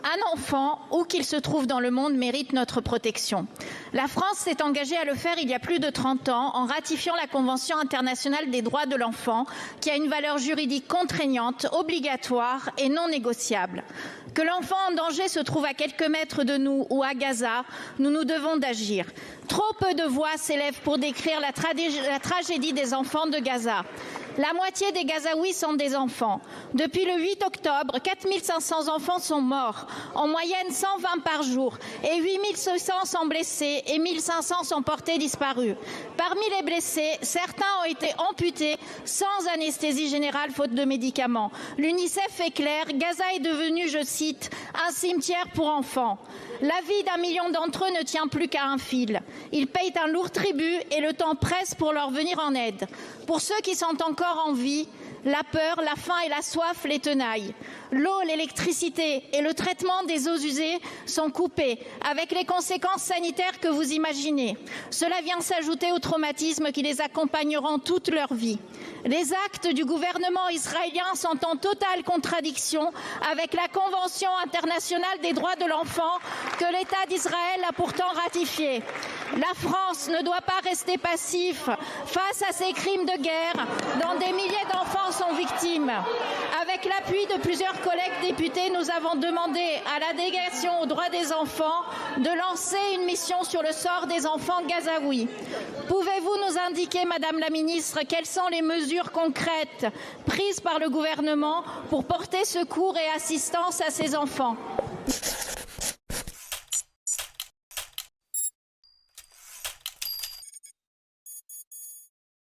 Un enfant, où qu'il se trouve dans le monde, mérite notre protection. La France s'est engagée à le faire il y a plus de 30 ans en ratifiant la Convention internationale des droits de l'enfant, qui a une valeur juridique contraignante, obligatoire et non négociable. Que l'enfant en danger se trouve à quelques mètres de nous ou à Gaza, nous nous devons d'agir. Trop peu de voix s'élèvent pour décrire la tragédie des enfants de Gaza. La moitié des Gazaouis sont des enfants. Depuis le 8 octobre, 4500 enfants sont morts, en moyenne 120 par jour, et 8600 sont blessés et 1500 sont portés disparus. Parmi les blessés, certains ont été amputés sans anesthésie générale faute de médicaments. L'UNICEF est clair, Gaza est devenu, je cite, un cimetière pour enfants. La vie d'1 million d'entre eux ne tient plus qu'à un fil. Ils payent un lourd tribut et le temps presse pour leur venir en aide. Pour ceux qui sont encore en vie, la peur, la faim et la soif les tenaillent. L'eau, l'électricité et le traitement des eaux usées sont coupés, avec les conséquences sanitaires que vous imaginez. Cela vient s'ajouter aux traumatismes qui les accompagneront toute leur vie. Les actes du gouvernement israélien sont en totale contradiction avec la Convention internationale des droits de l'enfant que l'État d'Israël a pourtant ratifiée. La France ne doit pas rester passif face à ces crimes de guerre dont des milliers d'enfants sont victimes. Avec l'appui de plusieurs collègues députés, nous avons demandé à la délégation aux droits des enfants de lancer une mission sur le sort des enfants gazaouis. Pouvez-vous nous indiquer, Madame la Ministre, quelles sont les mesures concrètes prises par le gouvernement pour porter secours et assistance à ces enfants ?